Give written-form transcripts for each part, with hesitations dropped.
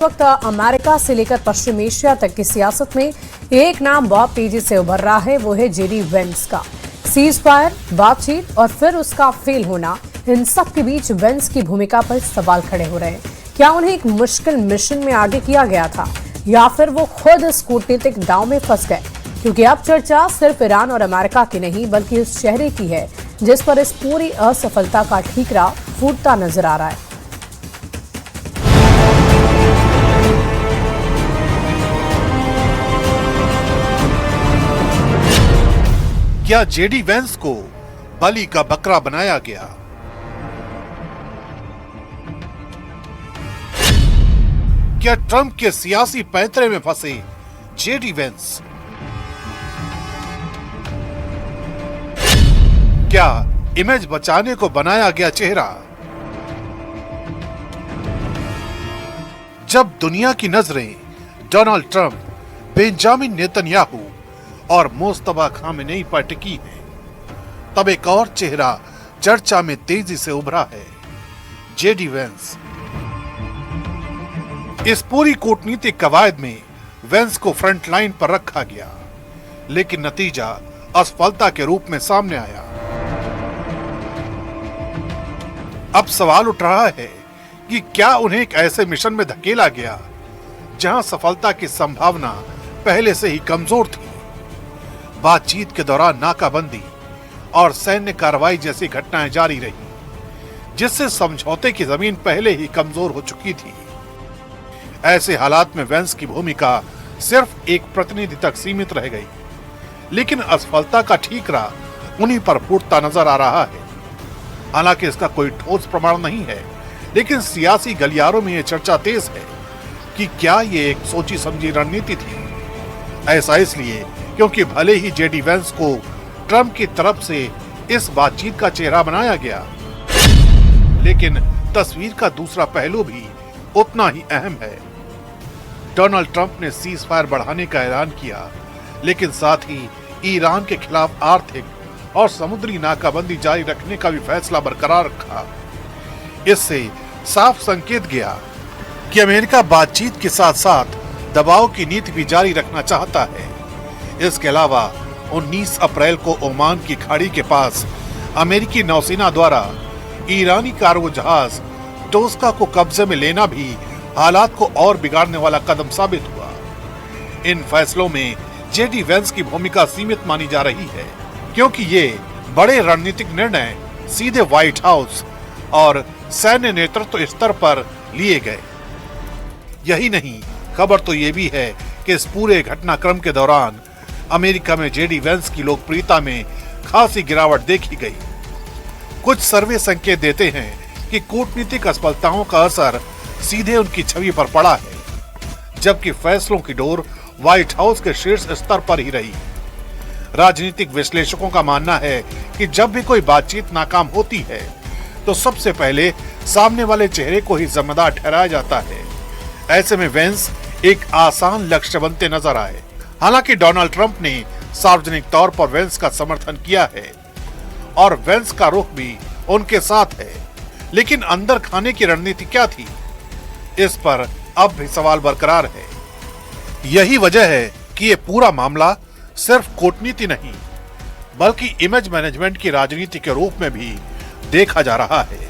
वक्त अमेरिका से लेकर पश्चिम एशिया तक की सियासत में एक नाम बहुत तेजी से उभर रहा है, वो है जेडी वेंस का। सीज फायर, बातचीत और फिर उसका फेल होना, इन सब के बीच वेंस की भूमिका पर सवाल खड़े हो रहे हैं। क्या उन्हें एक मुश्किल मिशन में आगे किया गया था या फिर वो खुद इस कूटनीतिक दांव में फंस गए? क्योंकि अब चर्चा सिर्फ ईरान और अमेरिका की नहीं बल्कि उस चेहरे की है जिस पर इस पूरी असफलता का ठीकरा फूटता नजर आ रहा है। क्या जेडी वेंस को बलि का बकरा बनाया गया? क्या ट्रंप के सियासी पैंतरे में फंसे जेडी वेंस? क्या इमेज बचाने को बनाया गया चेहरा? जब दुनिया की नजरें डोनाल्ड ट्रंप, बेंजामिन नेतन्याहू और मुस्तफा खामेनेई पर टिकी है, तब एक और चेहरा चर्चा में तेजी से उभरा है, जेडी वेंस। इस पूरी कूटनीतिक कवायद में वेंस को फ्रंट लाइन पर रखा गया, लेकिन नतीजा असफलता के रूप में सामने आया। अब सवाल उठ रहा है कि क्या उन्हें एक ऐसे मिशन में धकेला गया जहां सफलता की संभावना पहले से ही कमजोर थी। बातचीत के दौरान नाकाबंदी और सैन्य कार्रवाई जैसी घटनाएं जारी रही, जिससे समझौते की जमीन पहले ही कमजोर हो चुकी थी। ऐसे हालात में वेंस की भूमिका सिर्फ एक प्रतिनिधि तक सीमित रह गई, लेकिन असफलता का ठीकरा उन्हीं पर फूटता नजर आ रहा है। हालांकि इसका कोई ठोस प्रमाण नहीं है, लेकिन सियासी गलियारों में यह चर्चा तेज है कि क्या ये एक सोची समझी रणनीति थी। ऐसा इसलिए क्योंकि भले ही जेडी वेंस को ट्रंप की तरफ से इस बातचीत का चेहरा बनाया गया, लेकिन तस्वीर का दूसरा पहलू भी उतना ही अहम है। डोनाल्ड ट्रंप ने सीज फायर बढ़ाने का ऐलान किया, लेकिन साथ ही ईरान के खिलाफ आर्थिक और समुद्री नाकाबंदी जारी रखने का भी फैसला बरकरार रखा। इससे साफ संकेत गया कि अमेरिका बातचीत के साथ साथ दबाव की नीति भी जारी रखना चाहता है। इसके अलावा 19 अप्रैल को ओमान की खाड़ी के पास अमेरिकी नौसेना द्वारा ईरानी कार्गो जहाज टोस्का को कब्जे में लेना भी हालात को और बिगाड़ने वाला कदम साबित हुआ। इन फैसलों में जेडी वेंस की भूमिका सीमित मानी जा रही है, क्योंकि ये बड़े रणनीतिक निर्णय सीधे व्हाइट हाउस और सैन्य नेतृत्व स्तर पर लिए गए। यही नहीं, खबर तो ये भी है कि इस पूरे घटनाक्रम के दौरान अमेरिका में जेडी वेंस की लोकप्रियता में खासी गिरावट देखी गई। कुछ सर्वे संकेत देते हैं कि कूटनीतिक असफलताओं का असर सीधे उनकी छवि पर पड़ा है, जबकि फैसलों की डोर व्हाइट हाउस के शीर्ष स्तर पर ही रही। राजनीतिक विश्लेषकों का मानना है कि जब भी कोई बातचीत नाकाम होती है तो सबसे पहले सामने वाले चेहरे को ही जिम्मेदार ठहराया जाता है। ऐसे में वेंस एक आसान लक्ष्य बनते नजर आए। हालांकि डोनाल्ड ट्रंप ने सार्वजनिक तौर पर वेंस का समर्थन किया है और वेंस का रुख भी उनके साथ है, लेकिन अंदर खाने की रणनीति क्या थी, इस पर अब भी सवाल बरकरार है। यही वजह है कि ये पूरा मामला सिर्फ कूटनीति नहीं बल्कि इमेज मैनेजमेंट की राजनीति के रूप में भी देखा जा रहा है।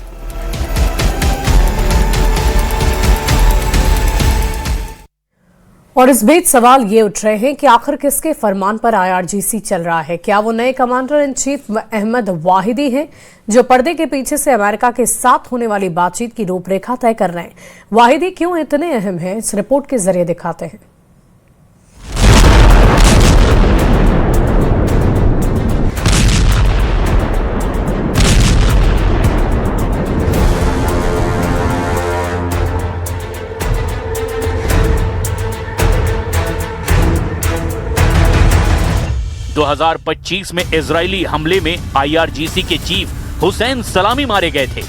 और इस बीच सवाल ये उठ रहे हैं कि आखिर किसके फरमान पर आईआरजीसी चल रहा है? क्या वो नए commander in chief Ahmad Vahidi हैं, जो पर्दे के पीछे से अमेरिका के साथ होने वाली बातचीत की रूपरेखा तय कर रहे हैं? वाहिदी क्यों इतने अहम हैं, इस रिपोर्ट के जरिए दिखाते हैं। दो 2025 में इजरायली हमले में आईआरजीसी के चीफ हुसैन सलामी मारे गए थे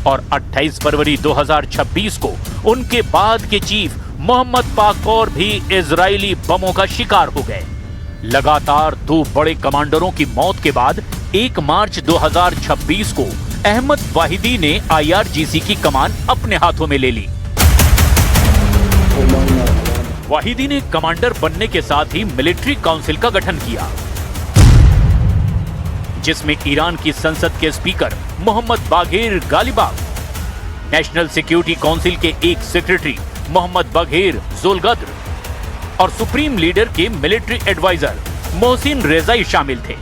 और 28 फरवरी 2026 को उनके बाद के चीफ मोहम्मद पाकोर भी इजरायली बमों का शिकार हो गए। लगातार 2 बड़े कमांडरों की मौत के बाद 1 मार्च 2026 को अहमद वाहिदी ने आईआरजीसी की कमान अपने हाथों में ले ली। वाहिदी ने कमांडर बनने के साथ ही मिलिट्री काउंसिल का गठन किया, जिसमें ईरान की संसद के speaker Mohammad Bagher Ghalibaf, national security council के एक सेक्रेटरी मोहम्मद बाघेर जोलगद्र और सुप्रीम लीडर के मिलिट्री एडवाइजर मोहसिन रेजाई शामिल थे।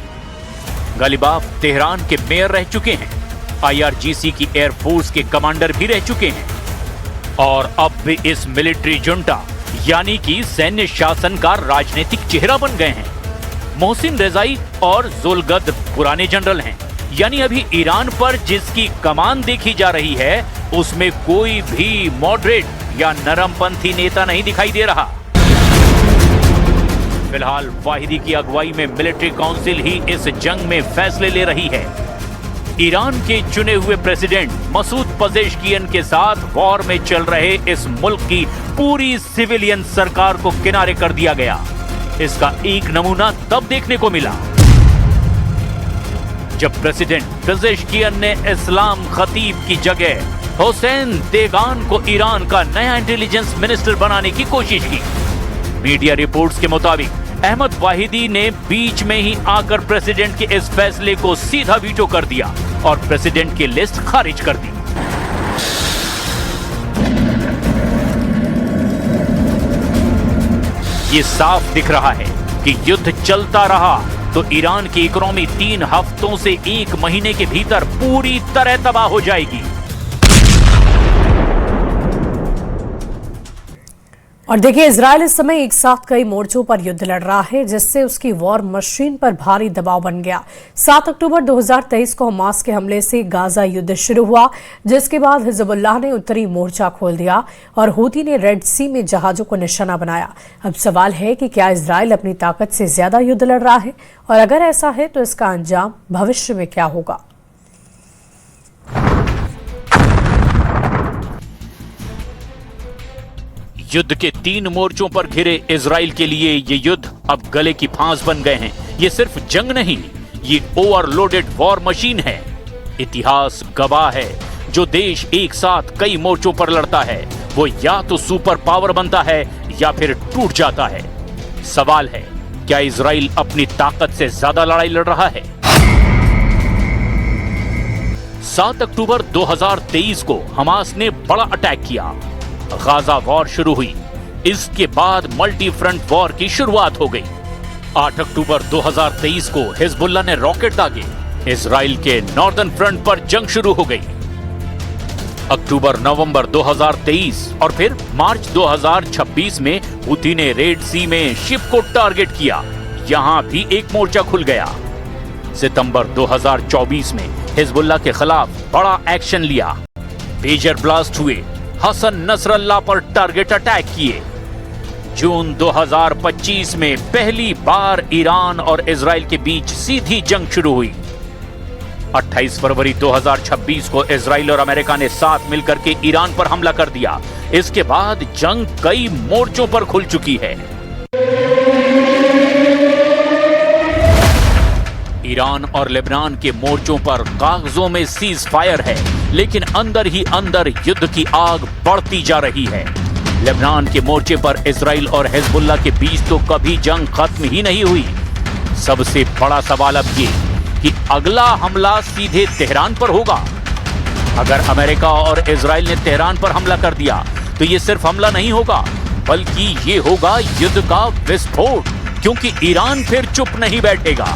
गालिबाफ तेहरान के मेयर रह चुके हैं, IRGC की एयरफोर्स के कमांडर भी रह चुके हैं और अब भी इस मिलिट्री जुंटा यानी कि सैन्य शासन का राजनीतिक चेहरा बन गए हैं। मोहसिन रेजाई और जोलगद्र पुराने जनरल हैं, यानी अभी ईरान पर जिसकी कमान देखी जा रही है उसमें कोई भी मॉडरेट या नरमपंथी नेता नहीं दिखाई दे रहा। फिलहाल वाहिदी की अगुवाई में मिलिट्री काउंसिल ही इस जंग में फैसले ले रही है। ईरान के चुने हुए प्रेसिडेंट मसूद पजेश्कियन के साथ वॉर में चल रहे इस मुल्क की पूरी सिविलियन सरकार को किनारे कर दिया गया। इसका एक नमूना तब देखने को मिला जब प्रेसिडेंट पजेश्कियन ने इस्लाम खतीब की जगह हुसैन देगान को ईरान का नया इंटेलिजेंस मिनिस्टर बनाने की कोशिश की। मीडिया रिपोर्ट्स के मुताबिक अहमद वाहिदी ने बीच में ही आकर प्रेसिडेंट के इस फैसले को सीधा वीटो कर दिया और प्रेसिडेंट की लिस्ट खारिज कर दी। ये साफ दिख रहा है कि युद्ध चलता रहा तो ईरान की इकोनॉमी 3 हफ्तों से 1 महीने के भीतर पूरी तरह तबाह हो जाएगी। और देखिए, इजराइल इस समय एक साथ कई मोर्चों पर युद्ध लड़ रहा है, जिससे उसकी वॉर मशीन पर भारी दबाव बन गया। 7 अक्टूबर 2023 को हमास के हमले से गाजा युद्ध शुरू हुआ, जिसके बाद हिजबुल्लाह ने उत्तरी मोर्चा खोल दिया और हूती ने रेड सी में जहाजों को निशाना बनाया। अब सवाल है कि क्या इजराइल अपनी ताकत से ज्यादा युद्ध लड़ रहा है, और अगर ऐसा है तो इसका अंजाम भविष्य में क्या होगा। युद्ध के 3 मोर्चों पर घिरे इजराइल के लिए ये युद्ध अब गले की फांस बन गए हैं। ये सिर्फ जंग नहीं, ये ओवरलोडेड वॉर मशीन है। इतिहास गवाह है, जो देश एक साथ कई मोर्चों पर लड़ता है वो या तो सुपर पावर बनता है या फिर टूट जाता है। सवाल है, क्या इजराइल अपनी ताकत से ज्यादा लड़ाई लड़ रहा है? 7 अक्टूबर 2023 को हमास ने बड़ा अटैक किया, गाजा वॉर शुरू हुई। इसके बाद मल्टी फ्रंट वॉर की शुरुआत हो गई। 8 अक्टूबर 2023 को हिजबुल्लाह ने रॉकेट दागे, इजराइल के नॉर्दर्न फ्रंट पर जंग शुरू हो गई। अक्टूबर नवंबर 2023 और फिर मार्च 2026 में हूती ने रेड सी में शिप को टारगेट किया, यहां भी एक मोर्चा खुल गया। सितंबर 2024 में हिजबुल्लाह के खिलाफ बड़ा एक्शन लिया, पेजर ब्लास्ट हुए, हसन नसरल्लाह पर टारगेट अटैक किए। जून 2025 में पहली बार ईरान और इजराइल के बीच सीधी जंग शुरू हुई। 28 फरवरी 2026 को इजराइल और अमेरिका ने साथ मिलकर के ईरान पर हमला कर दिया। इसके बाद जंग कई मोर्चों पर खुल चुकी है। ईरान और लेबनान के मोर्चों पर कागजों में सीज फायर है, लेकिन अंदर ही अंदर युद्ध की आग बढ़ती जा रही है। लेबनान के मोर्चे पर इजराइल और हिजबुल्लाह के बीच तो कभी जंग खत्म ही नहीं हुई। सबसे बड़ा सवाल अब ये कि अगला हमला सीधे तेहरान पर होगा। अगर अमेरिका और इजराइल ने तेहरान पर हमला कर दिया तो ये सिर्फ हमला नहीं होगा, बल्कि ये होगा युद्ध का विस्फोट, क्योंकि ईरान फिर चुप नहीं बैठेगा।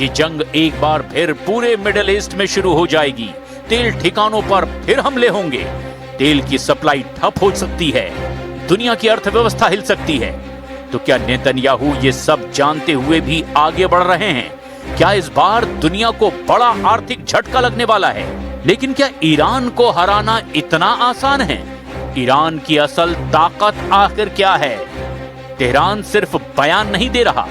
ये जंग एक बार फिर पूरे मिडिल ईस्ट में शुरू हो जाएगी। तेल ठिकानों पर फिर हमले होंगे, तेल की सप्लाई ठप हो सकती है, दुनिया की अर्थव्यवस्था हिल सकती है। तो क्या नेतन्याहू ये सब जानते हुए भी आगे बढ़ रहे हैं? क्या इस बार दुनिया को बड़ा आर्थिक झटका लगने वाला है? लेकिन क्या ईरान को हराना इतना आसान है? ईरान की असल ताकत आखिर क्या है? तेहरान सिर्फ बयान नहीं दे रहा,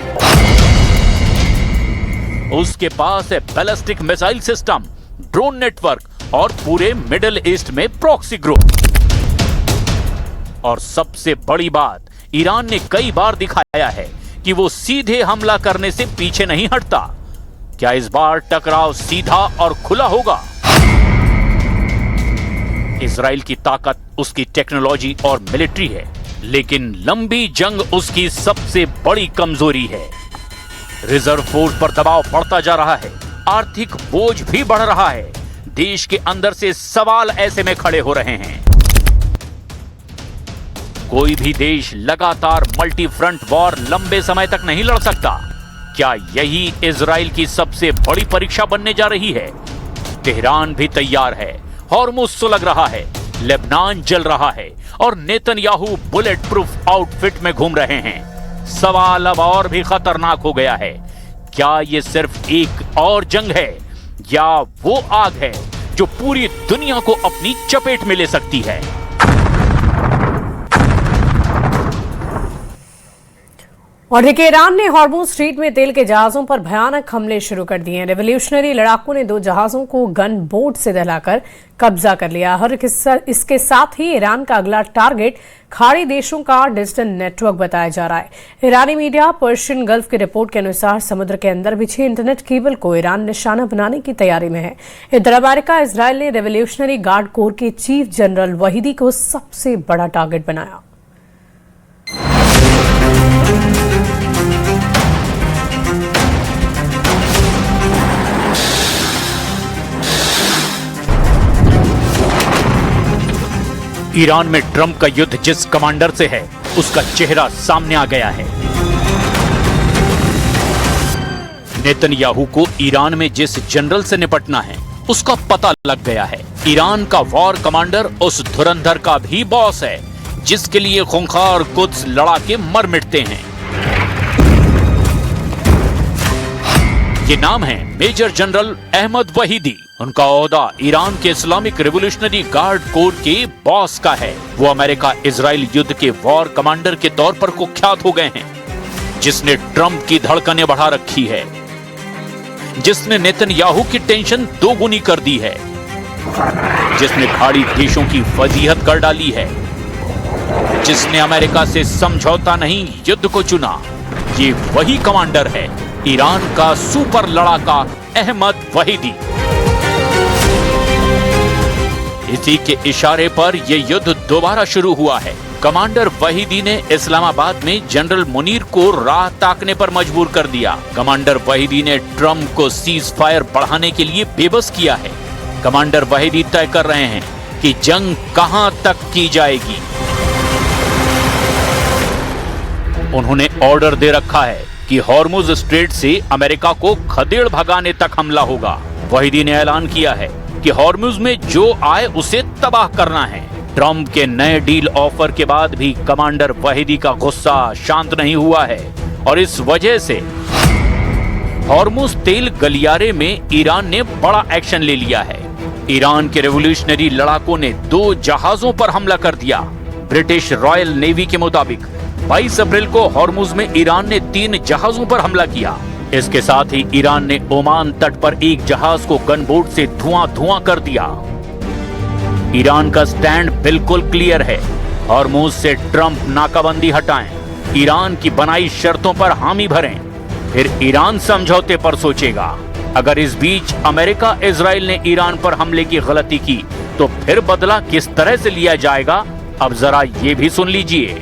उसके पास है ballistic missile system, drone network और पूरे मिडिल ईस्ट में प्रॉक्सी ग्रुप। और सबसे बड़ी बात, ईरान ने कई बार दिखाया है कि वो सीधे हमला करने से पीछे नहीं हटता। क्या इस बार टकराव सीधा और खुला होगा? इजराइल की ताकत उसकी टेक्नोलॉजी और मिलिट्री है, लेकिन लंबी जंग उसकी सबसे बड़ी कमजोरी है। रिजर्व फोर्स पर दबाव बढ़ता जा रहा है, आर्थिक बोझ भी बढ़ रहा है। देश के अंदर से सवाल ऐसे में खड़े हो रहे हैं। कोई भी देश लगातार मल्टी फ्रंट वॉर लंबे समय तक नहीं लड़ सकता। क्या यही इजराइल की सबसे बड़ी परीक्षा बनने जा रही है? तेहरान भी तैयार है, हॉर्मुज़ सुलग रहा है, लेबनान जल रहा है और नेतन्याहू बुलेट प्रूफ आउटफिट में घूम रहे हैं। सवाल अब और भी खतरनाक हो गया है। क्या यह सिर्फ एक और जंग है या वो आग है जो पूरी दुनिया को अपनी चपेट में ले सकती है? और देखिए, ईरान ने हॉर्मुज़ स्ट्रीट में तेल के जहाजों पर भयानक हमले शुरू कर दिए हैं। रेवोल्यूशनरी लड़ाकों ने 2 जहाजों को गन बोट से दहलाकर कब्जा कर लिया। और इसके साथ ही ईरान का अगला टारगेट खाड़ी देशों का डिजिटल नेटवर्क बताया जा रहा है। ईरानी मीडिया पर्शियन गल्फ की रिपोर्ट के अनुसार समुद्र के अंदर बिछे इंटरनेट केबल को ईरान निशाना बनाने की तैयारी में है। इधर अमेरिका इजराइल ने रेवोल्यूशनरी गार्ड कोर के चीफ जनरल वहीदी को सबसे बड़ा टारगेट बनाया। ईरान में ट्रंप का युद्ध जिस कमांडर से है, उसका चेहरा सामने आ गया है। नेतन्याहू को ईरान में जिस जनरल से निपटना है, उसका पता लग गया है। ईरान का वॉर कमांडर उस धुरंधर का भी बॉस है, जिसके लिए खूंखार कुद्स लड़ा के मर मिटते हैं। ये नाम है मेजर जनरल अहमद वहीदी। उनका ओहदा ईरान के इस्लामिक रिवोल्यूशनरी गार्ड कोर के बॉस का है। वो अमेरिका इजराइल युद्ध के वॉर कमांडर के तौर पर कुख्यात हो गए हैं, जिसने ट्रंप की धड़कनें बढ़ा रखी है, जिसने नेतन्याहू की टेंशन 2 गुनी कर दी है, जिसने खाड़ी देशों की वजीहत कर डाली है, जिसने अमेरिका से समझौता नहीं युद्ध को चुना। ये वही कमांडर है, ईरान का सुपर लड़ाका अहमद वहीदी। इसी के इशारे पर यह युद्ध दोबारा शुरू हुआ है। कमांडर वहीदी ने इस्लामाबाद में जनरल मुनीर को राह ताकने पर मजबूर कर दिया। कमांडर वहीदी ने ट्रंप को सीज फायर बढ़ाने के लिए बेबस किया है। कमांडर वहीदी तय कर रहे हैं कि जंग कहां तक की जाएगी। उन्होंने ऑर्डर दे रखा है कि हॉर्मुज़ स्ट्रेट से अमेरिका को खदेड़ भगाने तक हमला होगा। वहीदी ने ऐलान किया है कि हॉर्मुज़ में जो आए उसे तबाह करना है। ट्रंप के नए डील ऑफर के बाद भी कमांडर वहीदी का गुस्सा शांत नहीं हुआ है और इस वजह से हॉर्मुज़ तेल गलियारे में ईरान ने बड़ा एक्शन ले लिया है। ईरान के रेवोल्यूशनरी लड़ाकों ने 2 जहाजों पर हमला कर दिया। ब्रिटिश रॉयल नेवी के मुताबिक 22 अप्रैल को हॉर्मुज़ में ईरान ने 3 जहाजों पर हमला किया। इसके साथ ही ईरान ने ओमान तट पर एक जहाज को गनबोट से धुआं कर दिया। ईरान का स्टैंड बिल्कुल क्लियर है, हॉर्मुज़ से ट्रंप नाकाबंदी हटाएं, ईरान की बनाई शर्तों पर हामी भरें, फिर ईरान समझौते पर सोचेगा। अगर इस बीच अमेरिका इजराइल ने ईरान पर हमले की गलती की तो फिर बदला किस तरह से लिया जाएगा, अब जरा ये भी सुन लीजिए।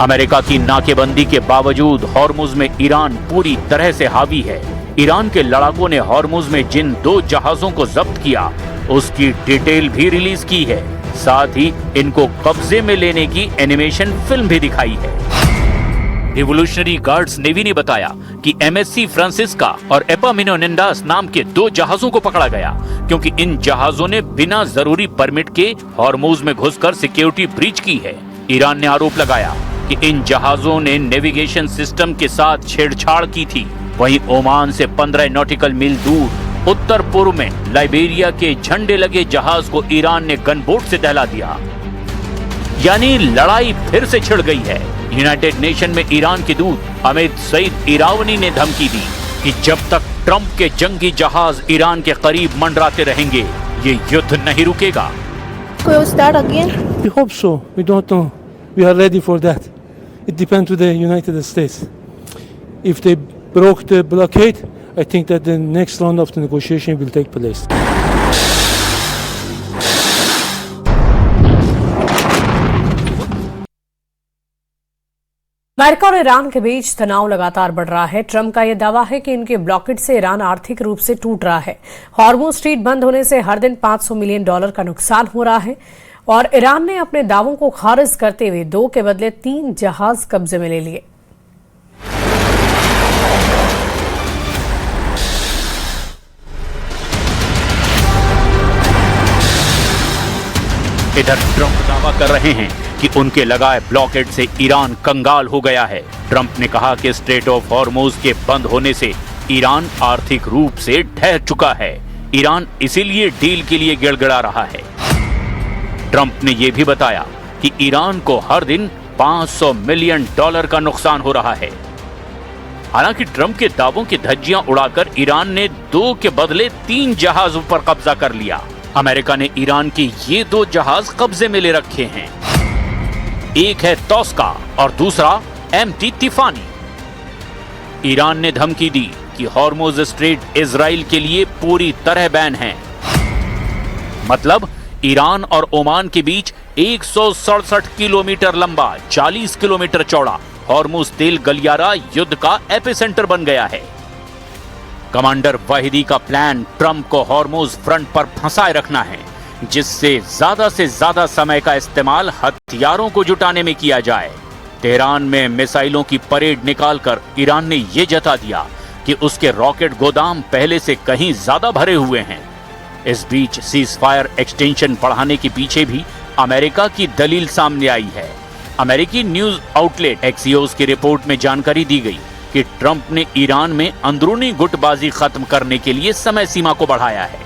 अमेरिका की नाकेबंदी के बावजूद हॉर्मुज़ में ईरान पूरी तरह से हावी है। ईरान के लड़ाकों ने हॉर्मुज़ में जिन 2 जहाजों को जब्त किया उसकी डिटेल भी रिलीज की है, साथ ही इनको कब्जे में लेने की एनिमेशन फिल्म भी दिखाई है। रिवोल्यूशनरी गार्ड्स नेवी ने बताया कि MSC फ्रांसिस्का और एपामिनोनिंडास नाम के 2 जहाजों को पकड़ा गया, क्योंकि इन जहाजों ने बिना जरूरी परमिट के हॉर्मुज में घुसकर सिक्योरिटी ब्रीच की है। ईरान ने आरोप लगाया कि इन जहाजों ने नेविगेशन सिस्टम के साथ छेड़छाड़ की थी। वहीं ओमान से 15 नॉटिकल मील दूर उत्तर पूर्व में लाइबेरिया के झंडे लगे जहाज को ईरान ने गनबोट से दहला दिया। यानी लड़ाई फिर से छिड़ गई है। यूनाइटेड नेशन में ईरान के दूत अमित सईद इरावनी ने धमकी दी कि जब तक ट्रंप के जंगी जहाज ईरान के करीब मंडराते रहेंगे, ये युद्ध नहीं रुकेगा। Will start again? We hope so. We don't know. We are ready for that. It depends on the United States. If they broke the blockade, I think that the next round of the negotiation will take place. America और Iran के बीच तनाव लगातार बढ़ रहा है। Trump का यह दावा है कि इनके ब्लॉकेड से ईरान आर्थिक रूप से टूट रहा है। हॉर्मुज स्ट्रीट बंद होने से हर दिन $500 मिलियन का नुकसान हो रहा है और ईरान ने अपने दावों को खारिज करते हुए 2 के बदले 3 जहाज कब्जे में ले लिए। इधर ट्रंप दावा कर रहे हैं कि उनके लगाए ब्लॉकेड से ईरान कंगाल हो गया है। ट्रंप ने कहा कि स्ट्रेट ऑफ हॉर्मुज के बंद होने से ईरान आर्थिक रूप से ठहर चुका है। ईरान इसीलिए डील के लिए गिड़गिड़ा रहा है। ट्रंप ने यह भी बताया कि ईरान को हर दिन $500 मिलियन का नुकसान हो रहा है। हालांकि ट्रंप के दावों की धज्जियां उड़ाकर ईरान ने 2 के बदले 3 जहाजों पर कब्जा कर लिया। अमेरिका ने ईरान के ये 2 जहाज कब्जे में ले रखे हैं। एक है तौस्का और दूसरा MT तिफानी। ईरान ने धमकी दी कि हॉर्मुज स्ट्रेट इजराइल के लिए पूरी तरह बैन है। मतलब ईरान और ओमान के बीच 167 किलोमीटर लंबा, 40 किलोमीटर चौड़ा हॉर्मुज तेल गलियारा युद्ध का एपिसेंटर बन गया है। कमांडर वाहिदी का प्लान ट्रंप को हॉर्मुज फ्रंट पर फंसाए रखना है, जिससे ज्यादा से ज्यादा समय का इस्तेमाल हथियारों को जुटाने में किया जाए। तेहरान में मिसाइलों की परेड निकालकर ईरान ने यह जता दिया कि उसके रॉकेट गोदाम पहले से कहीं ज्यादा भरे हुए हैं। इस बीच सीज फायर एक्सटेंशन बढ़ाने के पीछे भी अमेरिका की दलील सामने आई है। अमेरिकी न्यूज आउटलेट एक्सियोस की रिपोर्ट में जानकारी दी गई कि ट्रंप ने ईरान में अंदरूनी गुटबाजी खत्म करने के लिए समय सीमा को बढ़ाया है।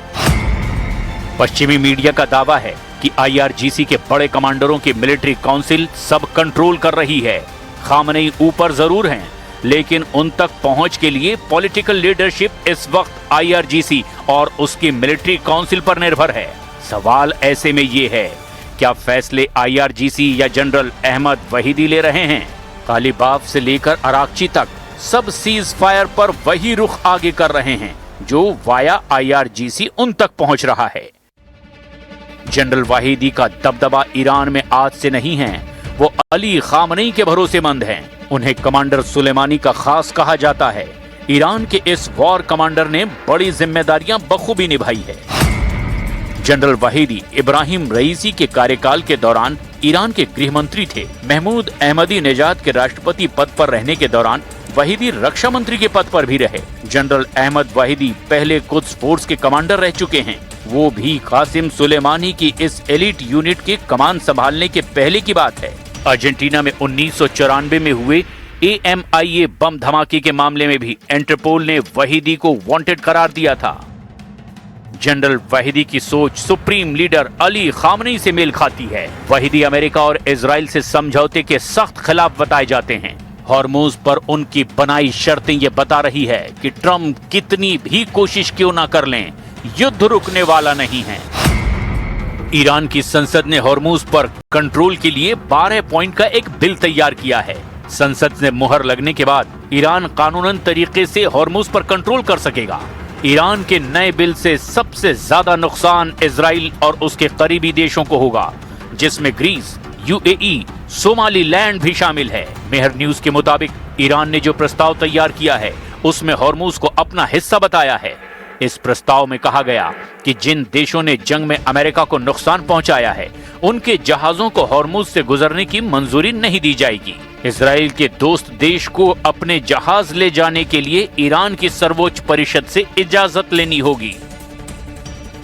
पश्चिमी मीडिया का दावा है कि IRGC के बड़े कमांडरों की मिलिट्री काउंसिल सब कंट्रोल कर रही है। खामनेई ऊपर जरूर हैं, लेकिन उन तक पहुंच के लिए पॉलिटिकल लीडरशिप इस वक्त IRGC और उसकी मिलिट्री काउंसिल पर निर्भर है। सवाल ऐसे में ये है, क्या फैसले IRGC या जनरल अहमद वहीदी ले रहे हैं? कालीबाफ से लेकर अराकची तक सब सीज फायर पर वही रुख आगे कर रहे हैं जो वाया IRGC उन तक पहुंच रहा है। जनरल वाहिदी का दबदबा ईरान में आज से नहीं है। वो अली खामनेई के भरोसेमंद हैं। उन्हें कमांडर सुलेमानी का खास कहा जाता है। ईरान के इस वॉर कमांडर ने बड़ी जिम्मेदारियां बखूबी निभाई है। जनरल वाहिदी इब्राहिम रईसी के कार्यकाल के दौरान ईरान के गृह मंत्री थे। महमूद अहमदी नेजाद के राष्ट्रपति पद पर रहने के दौरान वाहिदी रक्षा मंत्री के पद पर भी रहे। जनरल अहमद वाहिदी पहले कुद्स फोर्स के कमांडर रह चुके हैं। वो भी कासिम सुलेमानी की इस एलिट यूनिट के कमान संभालने के पहले की बात है। अर्जेंटीना में 1994 में हुए AMIA बम धमाके के मामले में भी इंटरपोल ने वाहिदी को वांटेड करार दिया था। जनरल वाहिदी की सोच सुप्रीम लीडर अली खामनेई से मेल खाती है। वाहिदी अमेरिका और इजराइल से समझौते के सख्त खिलाफ बताए जाते हैं। हॉर्मुज पर उनकी बनाई शर्तें ये बता रही है कि ट्रंप कितनी भी कोशिश क्यों ना कर लें, युद्ध रुकने वाला नहीं है। ईरान की संसद ने हॉर्मुज पर कंट्रोल के लिए 12 पॉइंट का एक बिल तैयार किया है। संसद से मुहर लगने के बाद ईरान कानूनन तरीके से हॉर्मुज पर कंट्रोल कर सकेगा। ईरान के नए बिल से सबसे ज्यादा नुकसान इजराइल और उसके करीबी देशों को होगा, जिसमें ग्रीस, UAE, सोमालीलैंड भी शामिल है। मेहर न्यूज के मुताबिक ईरान ने जो प्रस्ताव तैयार किया है उसमें हॉर्मुज को अपना हिस्सा बताया है। इस प्रस्ताव में कहा गया कि जिन देशों ने जंग में अमेरिका को नुकसान पहुंचाया है उनके जहाजों को हॉर्मुज से गुजरने की मंजूरी नहीं दी जाएगी। इजराइल के दोस्त देश को अपने जहाज ले जाने के लिए ईरान की सर्वोच्च परिषद से इजाजत लेनी होगी।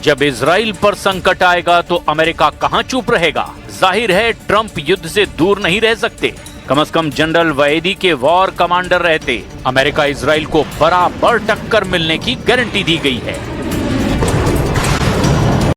जब इजराइल पर संकट आएगा तो अमेरिका कहां चुप रहेगा? जाहिर है ट्रंप युद्ध से दूर नहीं रह सकते। कम से कम जनरल वैदी के वॉर कमांडर रहते। अमेरिका इजराइल को बराबर टक्कर मिलने की गारंटी दी गई है।